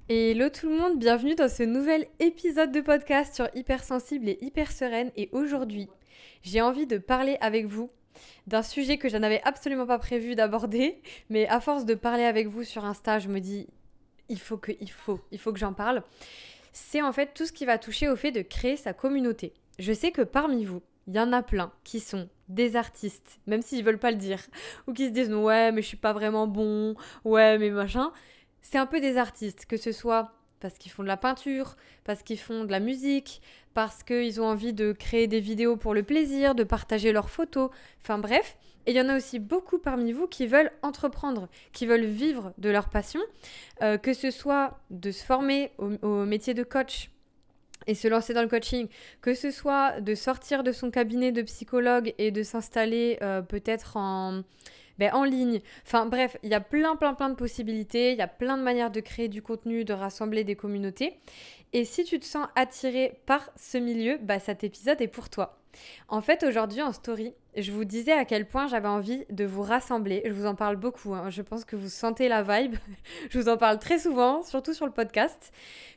Hello tout le monde, bienvenue dans ce nouvel épisode de podcast sur Hypersensible et Hyper Sereine. Et aujourd'hui, j'ai envie de parler avec vous d'un sujet que je n'avais absolument pas prévu d'aborder, mais à force de parler avec vous sur Insta, je me dis il faut que j'en parle. C'est en fait tout ce qui va toucher au fait de créer sa communauté. Je sais que parmi vous, il y en a plein qui sont des artistes, même s'ils veulent pas le dire, ou qui se disent ouais mais je suis pas vraiment bon, ouais mais machin. C'est un peu des artistes, que ce soit parce qu'ils font de la peinture, parce qu'ils font de la musique, parce qu'ils ont envie de créer des vidéos pour le plaisir, de partager leurs photos, enfin bref. Et il y en a aussi beaucoup parmi vous qui veulent entreprendre, qui veulent vivre de leur passion, que ce soit de se former au métier de coach et se lancer dans le coaching, que ce soit de sortir de son cabinet de psychologue et de s'installer peut-être en ligne. Enfin bref, il y a plein de possibilités, il y a plein de manières de créer du contenu, de rassembler des communautés. Et si tu te sens attiré par ce milieu, cet épisode est pour toi. En fait, aujourd'hui en story, je vous disais à quel point j'avais envie de vous rassembler. Je vous en parle beaucoup, hein. Je pense que vous sentez la vibe. Je vous en parle très souvent, surtout sur le podcast,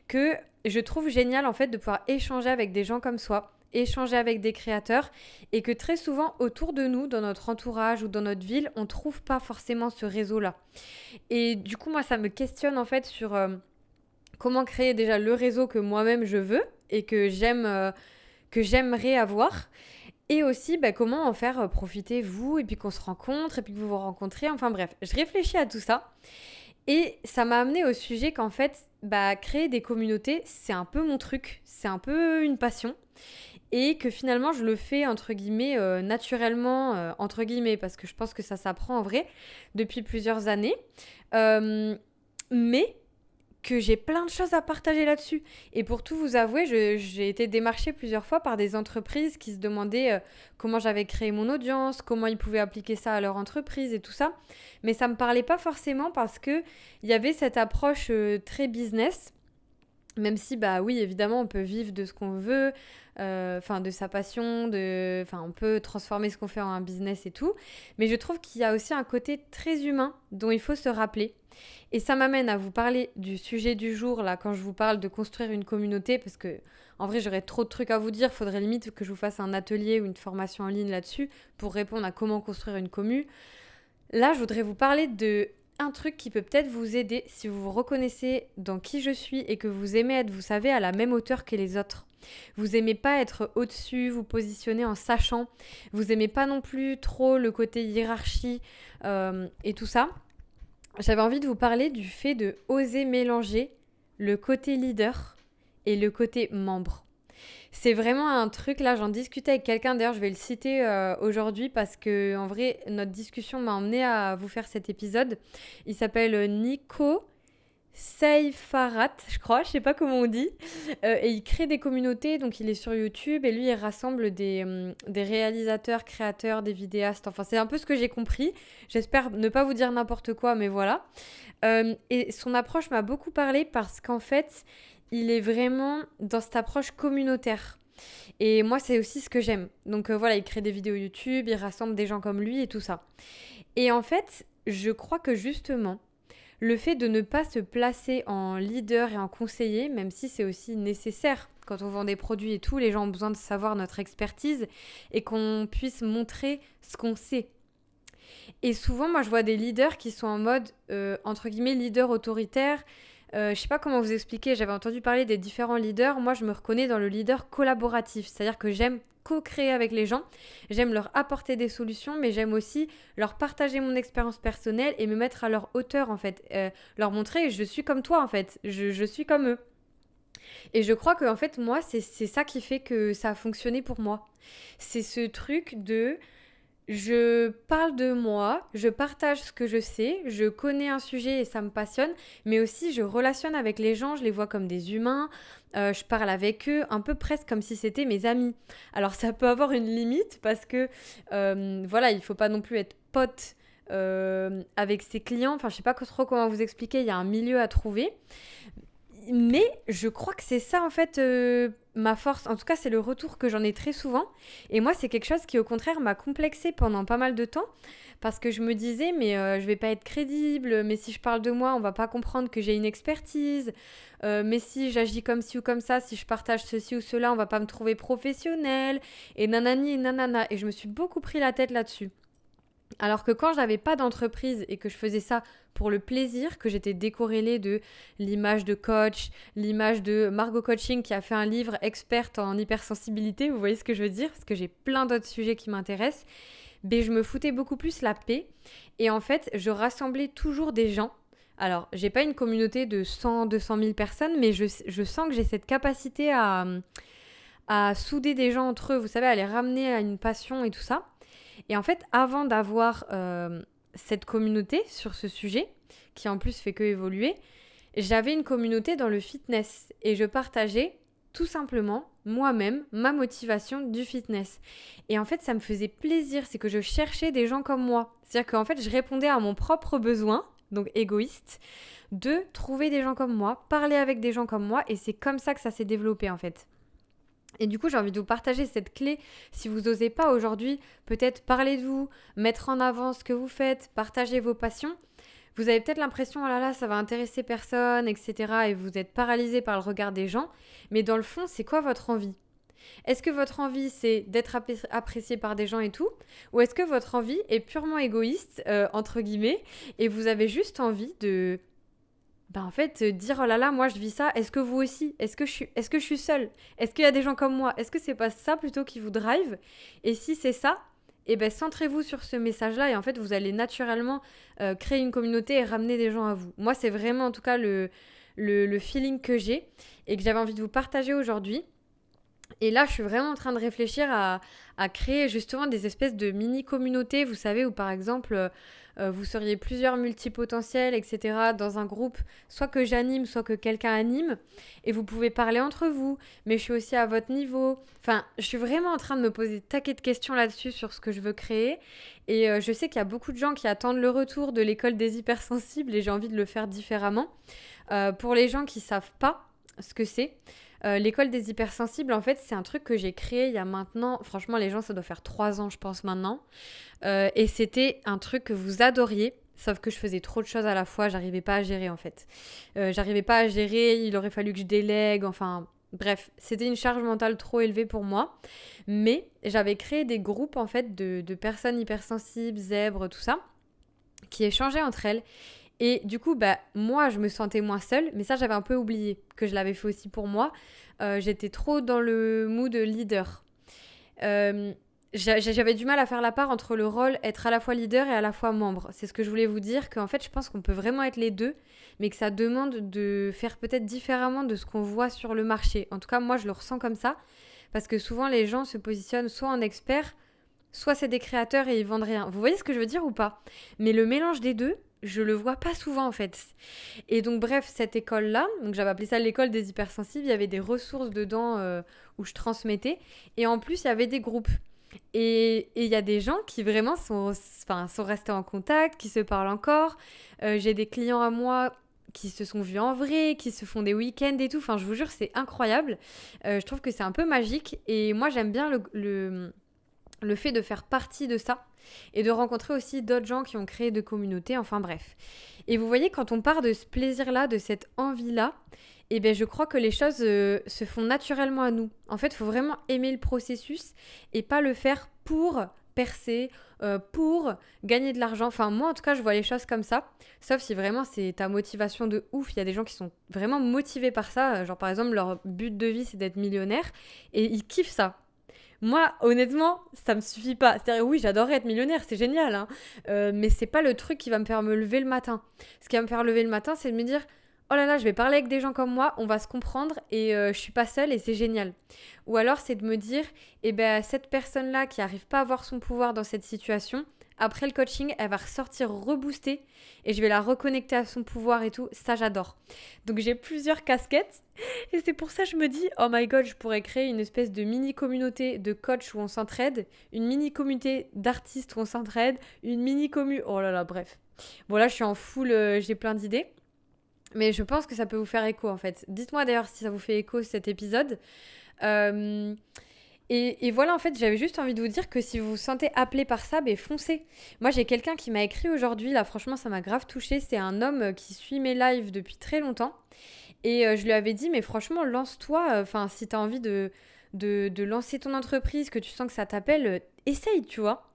que je trouve génial en fait de pouvoir échanger avec des gens comme soi, échanger avec des créateurs et que très souvent autour de nous, dans notre entourage ou dans notre ville, on ne trouve pas forcément ce réseau-là. Et du coup, moi, ça me questionne en fait sur comment créer déjà le réseau que moi-même je veux et que j'aimerais avoir. Et aussi, comment en faire profiter vous, et puis qu'on se rencontre, et puis que vous vous rencontrez. Enfin bref, je réfléchis à tout ça. Et ça m'a amené au sujet qu'en fait, créer des communautés, c'est un peu mon truc, c'est un peu une passion. Et que finalement, je le fais, entre guillemets, naturellement, entre guillemets, parce que je pense que ça s'apprend en vrai, depuis plusieurs années. Euh, mais que j'ai plein de choses à partager là-dessus. Et pour tout vous avouer, j'ai été démarchée plusieurs fois par des entreprises qui se demandaient comment j'avais créé mon audience, comment ils pouvaient appliquer ça à leur entreprise et tout ça. Mais ça me parlait pas forcément parce que il y avait cette approche très business. Même si, oui, évidemment, on peut vivre de ce qu'on veut, de sa passion, on peut transformer ce qu'on fait en un business et tout. Mais je trouve qu'il y a aussi un côté très humain dont il faut se rappeler. Et ça m'amène à vous parler du sujet du jour, là, quand je vous parle de construire une communauté, parce que, en vrai, j'aurais trop de trucs à vous dire. Faudrait limite que je vous fasse un atelier ou une formation en ligne là-dessus pour répondre à comment construire une commu. Là, je voudrais vous parler de un truc qui peut peut-être vous aider si vous vous reconnaissez dans qui je suis et que vous aimez être, vous savez, à la même hauteur que les autres. Vous aimez pas être au-dessus, vous positionner en sachant. Vous aimez pas non plus trop le côté hiérarchie et tout ça. J'avais envie de vous parler du fait de oser mélanger le côté leader et le côté membre. C'est vraiment un truc, là, j'en discutais avec quelqu'un, d'ailleurs, je vais le citer aujourd'hui parce que, en vrai, notre discussion m'a emmené à vous faire cet épisode. Il s'appelle Nico Seyfarat, je crois, je sais pas comment on dit. Et il crée des communautés, donc il est sur YouTube et lui, il rassemble des réalisateurs, créateurs, des vidéastes. Enfin, c'est un peu ce que j'ai compris. J'espère ne pas vous dire n'importe quoi, mais voilà. Et son approche m'a beaucoup parlé parce qu'en fait, il est vraiment dans cette approche communautaire. Et moi, c'est aussi ce que j'aime. Donc voilà, il crée des vidéos YouTube, il rassemble des gens comme lui et tout ça. Et en fait, je crois que justement, le fait de ne pas se placer en leader et en conseiller, même si c'est aussi nécessaire quand on vend des produits et tout, les gens ont besoin de savoir notre expertise et qu'on puisse montrer ce qu'on sait. Et souvent, moi, je vois des leaders qui sont en mode, entre guillemets, leader autoritaire. Je sais pas comment vous expliquer, j'avais entendu parler des différents leaders. Moi, je me reconnais dans le leader collaboratif, c'est-à-dire que j'aime co-créer avec les gens, j'aime leur apporter des solutions, mais j'aime aussi leur partager mon expérience personnelle et me mettre à leur hauteur, en fait. Leur montrer, je suis comme toi, en fait, je suis comme eux. Et je crois que, en fait, moi, c'est ça qui fait que ça a fonctionné pour moi. C'est ce truc de je parle de moi, je partage ce que je sais, je connais un sujet et ça me passionne, mais aussi je relationne avec les gens, je les vois comme des humains, je parle avec eux un peu presque comme si c'était mes amis. Alors ça peut avoir une limite parce que voilà, il faut pas non plus être pote avec ses clients, enfin je sais pas trop comment vous expliquer, il y a un milieu à trouver. Mais je crois que c'est ça en fait ma force. En tout cas, c'est le retour que j'en ai très souvent. Et moi, c'est quelque chose qui au contraire m'a complexée pendant pas mal de temps parce que je me disais mais je vais pas être crédible. Mais si je parle de moi, on va pas comprendre que j'ai une expertise. Mais si j'agis comme ci ou comme ça, si je partage ceci ou cela, on va pas me trouver professionnelle. Et nanani et nanana. Et je me suis beaucoup pris la tête là-dessus. Alors que quand j'avais pas d'entreprise et que je faisais ça pour le plaisir, que j'étais décorrélée de l'image de coach, l'image de Margot Coaching qui a fait un livre experte en hypersensibilité, vous voyez ce que je veux dire? Parce que j'ai plein d'autres sujets qui m'intéressent, mais je me foutais beaucoup plus la paix. Et en fait, je rassemblais toujours des gens. Alors, j'ai pas une communauté de 100, 200 000 personnes, mais je sens que j'ai cette capacité à souder des gens entre eux, vous savez, à les ramener à une passion et tout ça. Et en fait, avant d'avoir cette communauté sur ce sujet, qui en plus fait que évoluer, j'avais une communauté dans le fitness et je partageais tout simplement moi-même ma motivation du fitness. Et en fait, ça me faisait plaisir, c'est que je cherchais des gens comme moi. C'est-à-dire qu'en fait, je répondais à mon propre besoin, donc égoïste, de trouver des gens comme moi, parler avec des gens comme moi, et c'est comme ça que ça s'est développé en fait. Et du coup, j'ai envie de vous partager cette clé. Si vous n'osez pas aujourd'hui, peut-être parler de vous, mettre en avant ce que vous faites, partager vos passions. Vous avez peut-être l'impression, oh là là, ça va intéresser personne, etc. Et vous êtes paralysé par le regard des gens. Mais dans le fond, c'est quoi votre envie? Est-ce que votre envie, c'est d'être apprécié par des gens et tout? Ou est-ce que votre envie est purement égoïste, entre guillemets, et vous avez juste envie de en fait, dire oh là là, moi je vis ça, est-ce que vous aussi? Est-ce que je suis seule? Est-ce qu'il y a des gens comme moi? Est-ce que c'est pas ça plutôt qui vous drive? Et si c'est ça, eh ben centrez-vous sur ce message-là et en fait vous allez naturellement créer une communauté et ramener des gens à vous. Moi, c'est vraiment en tout cas le feeling que j'ai et que j'avais envie de vous partager aujourd'hui. Et là, je suis vraiment en train de réfléchir à créer justement des espèces de mini-communautés, vous savez, où par exemple, vous seriez plusieurs multipotentiels, etc., dans un groupe, soit que j'anime, soit que quelqu'un anime, et vous pouvez parler entre vous, mais je suis aussi à votre niveau. Enfin, je suis vraiment en train de me poser des taquets de questions là-dessus sur ce que je veux créer, et je sais qu'il y a beaucoup de gens qui attendent le retour de l'école des hypersensibles, et j'ai envie de le faire différemment. Pour les gens qui savent pas ce que c'est, l'école des hypersensibles, en fait, c'est un truc que j'ai créé il y a maintenant, franchement, les gens, ça doit faire 3 ans, je pense, maintenant. Et c'était un truc que vous adoriez, sauf que je faisais trop de choses à la fois, j'arrivais pas à gérer, en fait. J'arrivais pas à gérer, il aurait fallu que je délègue, enfin... Bref, c'était une charge mentale trop élevée pour moi. Mais j'avais créé des groupes, en fait, de personnes hypersensibles, zèbres, tout ça, qui échangeaient entre elles. Et du coup, moi, je me sentais moins seule, mais ça, j'avais un peu oublié que je l'avais fait aussi pour moi. J'étais trop dans le mood leader. Euh, j'avais du mal à faire la part entre le rôle être à la fois leader et à la fois membre. C'est ce que je voulais vous dire, qu'en fait, je pense qu'on peut vraiment être les deux, mais que ça demande de faire peut-être différemment de ce qu'on voit sur le marché. En tout cas, moi, je le ressens comme ça, parce que souvent, les gens se positionnent soit en experts, soit c'est des créateurs et ils vendent rien. Vous voyez ce que je veux dire ou pas? Mais le mélange des deux, je le vois pas souvent en fait. Et donc bref, cette école-là, donc j'avais appelé ça l'école des hypersensibles, il y avait des ressources dedans où je transmettais. Et en plus, il y avait des groupes. Et il y a des gens qui vraiment sont restés en contact, qui se parlent encore. J'ai des clients à moi qui se sont vus en vrai, qui se font des week-ends et tout. Enfin, je vous jure, c'est incroyable. Je trouve que c'est un peu magique. Et moi, j'aime bien le fait de faire partie de ça et de rencontrer aussi d'autres gens qui ont créé de communautés, enfin bref. Et vous voyez, quand on part de ce plaisir-là, de cette envie-là, eh bien, je crois que les choses se font naturellement à nous. En fait, il faut vraiment aimer le processus et pas le faire pour percer, pour gagner de l'argent. Enfin, moi, en tout cas, je vois les choses comme ça. Sauf si vraiment c'est ta motivation de ouf. Il y a des gens qui sont vraiment motivés par ça. Genre, par exemple, leur but de vie, c'est d'être millionnaire. Et ils kiffent ça. Moi, honnêtement, ça me suffit pas. C'est-à-dire, oui, j'adorerais être millionnaire, c'est génial, hein. Mais c'est pas le truc qui va me faire me lever le matin. Ce qui va me faire lever le matin, c'est de me dire, oh là là, je vais parler avec des gens comme moi, on va se comprendre et je suis pas seule et c'est génial. Ou alors, c'est de me dire, eh ben, cette personne-là qui arrive pas à avoir son pouvoir dans cette situation, après le coaching, elle va ressortir reboostée et je vais la reconnecter à son pouvoir et tout. Ça, j'adore. Donc, j'ai plusieurs casquettes. Et c'est pour ça que je me dis, oh my god, je pourrais créer une espèce de mini-communauté de coachs où on s'entraide, une mini-communauté d'artistes où on s'entraide, une mini-commu... Oh là là, bref. Bon là, je suis en full, j'ai plein d'idées. Mais je pense que ça peut vous faire écho en fait. Dites-moi d'ailleurs si ça vous fait écho cet épisode. Euh, et voilà, en fait, j'avais juste envie de vous dire que si vous vous sentez appelé par ça, ben foncez. Moi, j'ai quelqu'un qui m'a écrit aujourd'hui, là, franchement, ça m'a grave touchée. C'est un homme qui suit mes lives depuis très longtemps. Et je lui avais dit, mais franchement, lance-toi. Enfin, si t'as envie de lancer ton entreprise, que tu sens que ça t'appelle, essaye, tu vois.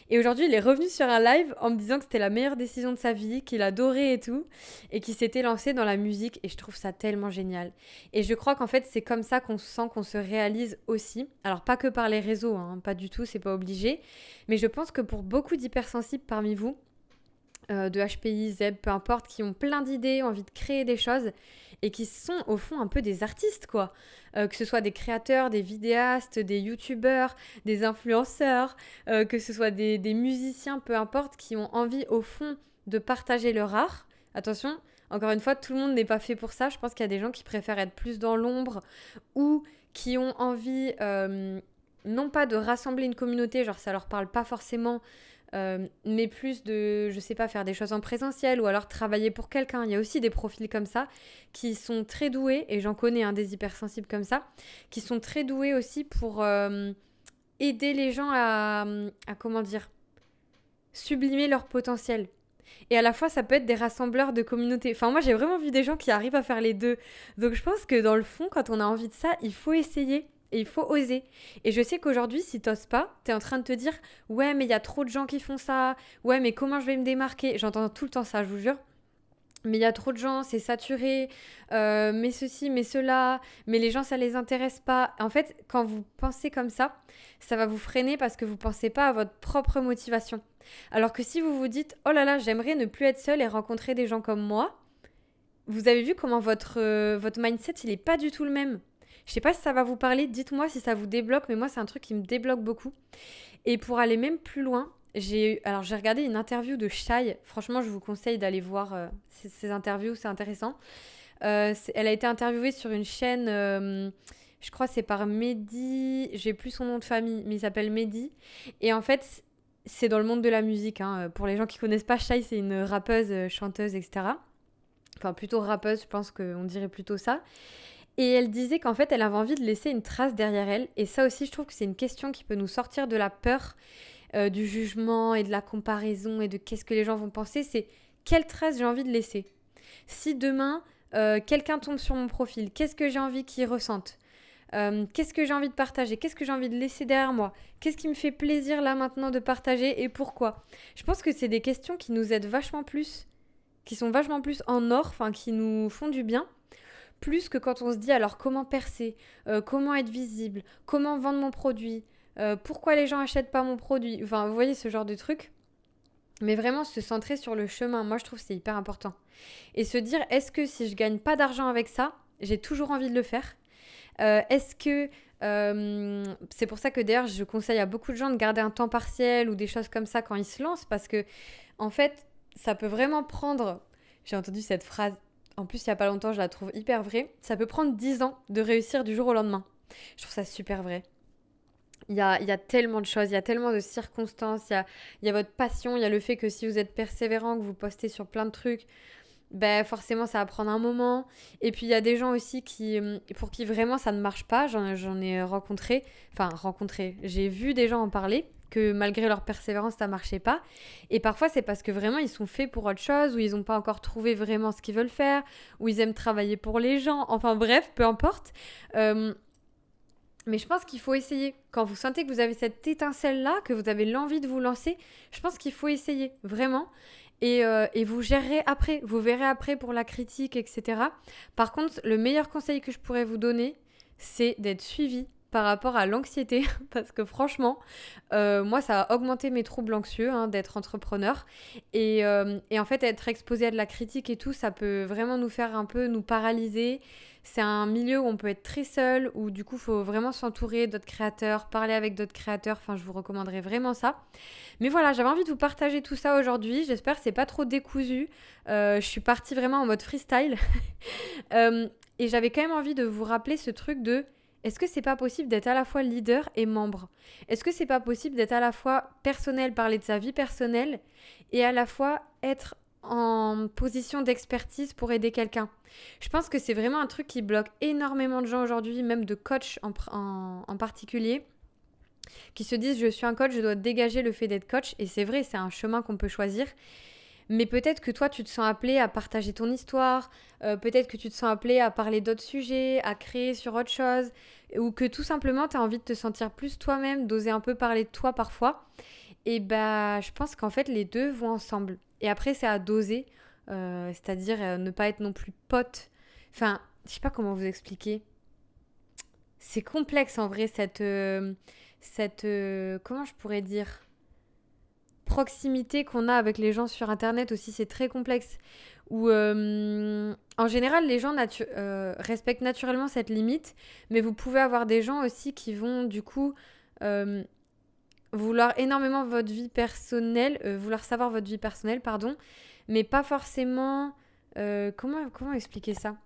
Et aujourd'hui, il est revenu sur un live en me disant que c'était la meilleure décision de sa vie, qu'il adorait et tout, et qu'il s'était lancé dans la musique. Et je trouve ça tellement génial. Et je crois qu'en fait, c'est comme ça qu'on sent qu'on se réalise aussi. Alors, pas que par les réseaux, hein, pas du tout, c'est pas obligé. Mais je pense que pour beaucoup d'hypersensibles parmi vous, de HPI, ZEB, peu importe, qui ont plein d'idées, envie de créer des choses et qui sont au fond un peu des artistes, quoi. Que ce soit des créateurs, des vidéastes, des youtubeurs, des influenceurs, que ce soit des musiciens, peu importe, qui ont envie au fond de partager leur art. Attention, encore une fois, tout le monde n'est pas fait pour ça. Je pense qu'il y a des gens qui préfèrent être plus dans l'ombre ou qui ont envie, non pas de rassembler une communauté, genre ça leur parle pas forcément, mais plus de, je sais pas, faire des choses en présentiel ou alors travailler pour quelqu'un. Il y a aussi des profils comme ça qui sont très doués, et j'en connais des hypersensibles comme ça, qui sont très doués aussi pour aider les gens à, comment dire, sublimer leur potentiel. Et à la fois, ça peut être des rassembleurs de communautés. Enfin, moi, j'ai vraiment vu des gens qui arrivent à faire les deux. Donc, je pense que dans le fond, quand on a envie de ça, il faut essayer. Et il faut oser. Et je sais qu'aujourd'hui, si t'oses pas, t'es en train de te dire ouais, mais il y a trop de gens qui font ça. Ouais, mais comment je vais me démarquer? J'entends tout le temps ça, je vous jure. Mais il y a trop de gens, c'est saturé, mais ceci, mais cela, mais les gens, ça les intéresse pas. En fait, quand vous pensez comme ça va vous freiner parce que vous pensez pas à votre propre motivation. Alors que si vous vous dites, oh là là, j'aimerais ne plus être seule et rencontrer des gens comme moi, vous avez vu comment votre mindset, il est pas du tout le même. Je sais pas si ça va vous parler, dites-moi si ça vous débloque, mais moi, c'est un truc qui me débloque beaucoup. Et pour aller même plus loin, j'ai regardé une interview de Shai. Franchement, je vous conseille d'aller voir ces interviews, c'est intéressant. Elle a été interviewée sur une chaîne, je crois que c'est par Mehdi, j'ai plus son nom de famille, mais il s'appelle Mehdi. Et en fait, c'est dans le monde de la musique, hein. Pour les gens qui connaissent pas, Shai, c'est une rappeuse, chanteuse, etc. Enfin, plutôt rappeuse, je pense qu'on dirait plutôt ça. Et elle disait qu'en fait, elle avait envie de laisser une trace derrière elle. Et ça aussi, je trouve que c'est une question qui peut nous sortir de la peur, du jugement et de la comparaison et de qu'est-ce que les gens vont penser. C'est quelle trace j'ai envie de laisser. Si demain, quelqu'un tombe sur mon profil, qu'est-ce que j'ai envie qu'il ressente? Qu'est-ce que j'ai envie de partager? Qu'est-ce que j'ai envie de laisser derrière moi? Qu'est-ce qui me fait plaisir là maintenant de partager et pourquoi? Je pense que c'est des questions qui nous aident vachement plus, qui sont vachement plus en or, enfin qui nous font du bien. Plus que quand on se dit alors comment percer, comment être visible, comment vendre mon produit, pourquoi les gens achètent pas mon produit. Enfin, vous voyez ce genre de truc. Mais vraiment se centrer sur le chemin, moi je trouve que c'est hyper important. Et se dire, est-ce que si je gagne pas d'argent avec ça, j'ai toujours envie de le faire? Est-ce que... c'est pour ça que d'ailleurs je conseille à beaucoup de gens de garder un temps partiel ou des choses comme ça quand ils se lancent, parce que en fait ça peut vraiment prendre... J'ai entendu cette phrase, en plus il y a pas longtemps, je la trouve hyper vraie. Ça peut prendre 10 ans de réussir du jour au lendemain. Je trouve ça super vrai. Il y a tellement de choses, il y a tellement de circonstances, il y a votre passion, il y a le fait que si vous êtes persévérant, que vous postez sur plein de trucs, ben forcément ça va prendre un moment. Et puis il y a des gens aussi pour qui vraiment ça ne marche pas. J'en ai rencontré, j'ai vu des gens en parler, que malgré leur persévérance ça marchait pas. Et parfois c'est parce que vraiment ils sont faits pour autre chose, ou ils n'ont pas encore trouvé vraiment ce qu'ils veulent faire, ou ils aiment travailler pour les gens, enfin bref, peu importe. Mais je pense qu'il faut essayer. Quand vous sentez que vous avez cette étincelle-là, que vous avez l'envie de vous lancer, je pense qu'il faut essayer, vraiment. Et vous gérerez après, vous verrez après pour la critique, etc. Par contre, le meilleur conseil que je pourrais vous donner, c'est d'être suivi par rapport à l'anxiété. Parce que franchement, moi, ça a augmenté mes troubles anxieux, d'être entrepreneur. Et en fait, être exposé à de la critique et tout, ça peut vraiment nous faire un peu nous paralyser. C'est un milieu où on peut être très seul, où du coup, il faut vraiment s'entourer d'autres créateurs, parler avec d'autres créateurs. Enfin, je vous recommanderais vraiment ça. Mais voilà, j'avais envie de vous partager tout ça aujourd'hui. J'espère que c'est pas trop décousu. Je suis partie vraiment en mode freestyle. Et j'avais quand même envie de vous rappeler ce truc de... Est-ce que c'est pas possible d'être à la fois leader et membre? Est-ce que c'est pas possible d'être à la fois personnel, parler de sa vie personnelle, et à la fois être en position d'expertise pour aider quelqu'un. Je pense que c'est vraiment un truc qui bloque énormément de gens aujourd'hui, même de coachs en particulier, qui se disent je suis un coach, je dois dégager le fait d'être coach. Et c'est vrai, c'est un chemin qu'on peut choisir. Mais peut-être que toi, tu te sens appelé à partager ton histoire, peut-être que tu te sens appelé à parler d'autres sujets, à créer sur autre chose, ou que tout simplement, tu as envie de te sentir plus toi-même, d'oser un peu parler de toi parfois. Et bah, je pense qu'en fait, les deux vont ensemble. Et après, c'est à doser, c'est-à-dire ne pas être non plus pote. Enfin, je sais pas comment vous expliquer. C'est complexe en vrai, comment je pourrais dire proximité qu'on a avec les gens sur Internet aussi, c'est très complexe. Où, en général, les gens respectent naturellement cette limite, mais vous pouvez avoir des gens aussi qui vont, du coup, euh, vouloir énormément votre vie personnelle, vouloir savoir votre vie personnelle, pardon, mais pas forcément... comment expliquer ça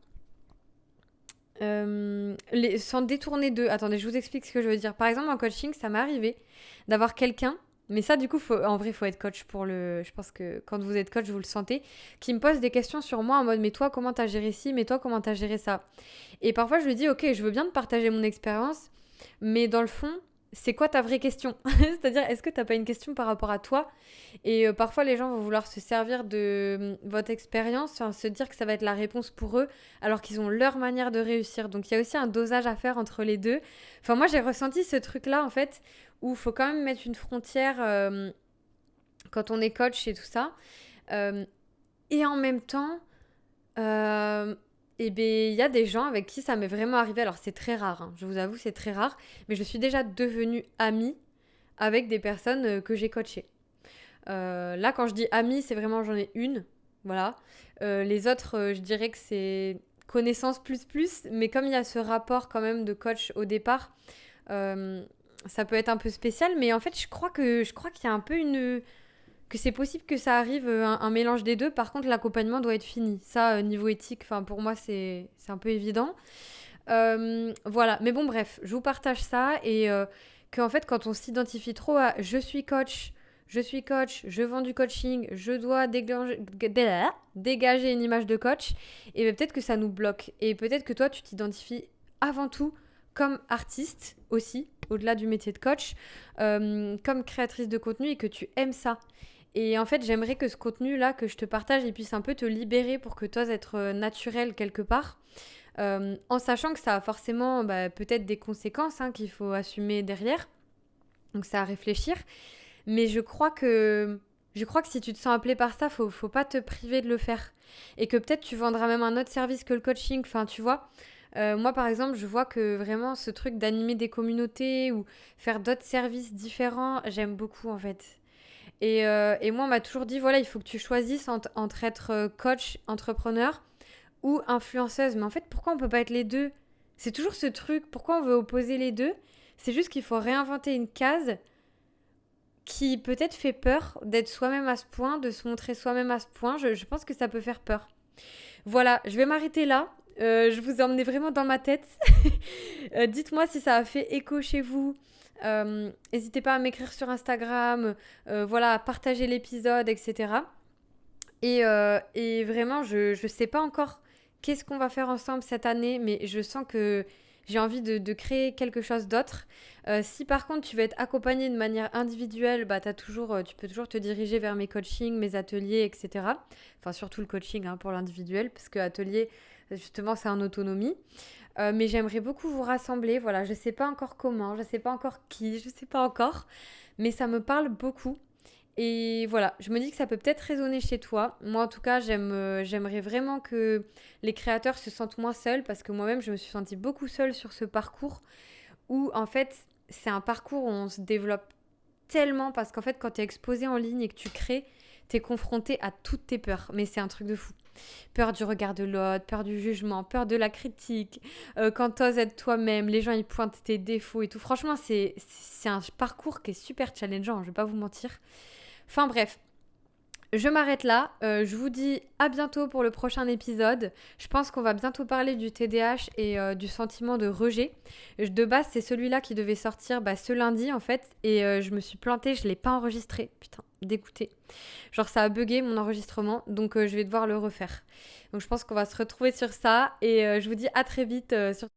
Sans détourner d'eux. Attendez, je vous explique ce que je veux dire. Par exemple, en coaching, ça m'est arrivé d'avoir quelqu'un, mais ça, du coup, en vrai, il faut être coach pour le... Je pense que quand vous êtes coach, vous le sentez, qui me pose des questions sur moi en mode, mais toi, comment t'as géré ci, mais toi, comment t'as géré ça. Et parfois, je lui dis, ok, je veux bien te partager mon expérience, mais dans le fond, c'est quoi ta vraie question? C'est-à-dire, est-ce que t'as pas une question par rapport à toi? Et parfois, les gens vont vouloir se servir de votre expérience, enfin, se dire que ça va être la réponse pour eux, alors qu'ils ont leur manière de réussir. Donc, il y a aussi un dosage à faire entre les deux. Enfin, moi, j'ai ressenti ce truc-là, en fait, où il faut quand même mettre une frontière quand on est coach et tout ça. Euh, et en même temps, et ben, il y a des gens avec qui ça m'est vraiment arrivé. Alors, c'est très rare, hein, je vous avoue, c'est très rare. Mais je suis déjà devenue amie avec des personnes que j'ai coachées. Là, quand je dis amie, c'est vraiment j'en ai une. Voilà. Les autres, je dirais que c'est connaissance plus plus. Mais comme il y a ce rapport quand même de coach au départ, euh, ça peut être un peu spécial. Mais en fait, je crois qu'il y a un peu que c'est possible que ça arrive un mélange des deux. Par contre, l'accompagnement doit être fini. Ça, niveau éthique, enfin pour moi, c'est un peu évident. Voilà. Mais bon, bref, je vous partage ça et qu'en fait, quand on s'identifie trop à je suis coach, je vends du coaching, je dois dégager une image de coach, et ben peut-être que ça nous bloque. Et peut-être que toi, tu t'identifies avant tout comme artiste aussi, au-delà du métier de coach, comme créatrice de contenu et que tu aimes ça. Et en fait, j'aimerais que ce contenu-là que je te partage, il puisse un peu te libérer pour que toi, être naturel quelque part. En sachant que ça a forcément peut-être des conséquences qu'il faut assumer derrière. Donc c'est à réfléchir. Mais je crois que si tu te sens appelé par ça, faut pas te priver de le faire. Et que peut-être tu vendras même un autre service que le coaching. Enfin, tu vois. Moi, par exemple, je vois que vraiment ce truc d'animer des communautés ou faire d'autres services différents, j'aime beaucoup en fait. Et moi, on m'a toujours dit, voilà, il faut que tu choisisses entre être coach, entrepreneur ou influenceuse. Mais en fait, pourquoi on peut pas être les deux? C'est toujours ce truc, pourquoi on veut opposer les deux? C'est juste qu'il faut réinventer une case qui peut-être fait peur d'être soi-même à ce point, de se montrer soi-même à ce point. Je pense que ça peut faire peur. Voilà, je vais m'arrêter là. Je vous ai emmené vraiment dans ma tête. Dites-moi si ça a fait écho chez vous. N'hésitez pas à m'écrire sur Instagram, voilà, à partager l'épisode, etc. Et vraiment, je ne sais pas encore qu'est-ce qu'on va faire ensemble cette année, mais je sens que j'ai envie de créer quelque chose d'autre. Si par contre tu veux être accompagné de manière individuelle, tu peux toujours te diriger vers mes coachings, mes ateliers, etc. Enfin, surtout le coaching pour l'individuel, parce que atelier, justement, c'est en autonomie. Mais j'aimerais beaucoup vous rassembler. Voilà, je ne sais pas encore comment, je ne sais pas encore qui, je ne sais pas encore, mais ça me parle beaucoup. Et voilà, je me dis que ça peut peut-être résonner chez toi. Moi, en tout cas, j'aimerais vraiment que les créateurs se sentent moins seuls parce que moi-même, je me suis sentie beaucoup seule sur ce parcours où, en fait, c'est un parcours où on se développe tellement parce qu'en fait, quand tu es exposé en ligne et que tu crées, tu es confronté à toutes tes peurs. Mais c'est un truc de fou. Peur du regard de l'autre, peur du jugement, peur de la critique. Quand t'oses être toi-même, les gens, ils pointent tes défauts et tout. Franchement, c'est un parcours qui est super challengeant, je vais pas vous mentir. Enfin bref, Je m'arrête là. Je vous dis à bientôt pour le prochain épisode. Je pense qu'on va bientôt parler du TDAH et du sentiment de rejet. De base, c'est celui-là qui devait sortir ce lundi en fait. Et je me suis plantée, je ne l'ai pas enregistré. Putain, dégoûtée. Genre ça a bugué mon enregistrement, donc je vais devoir le refaire. Donc je pense qu'on va se retrouver sur ça. Et je vous dis à très vite sur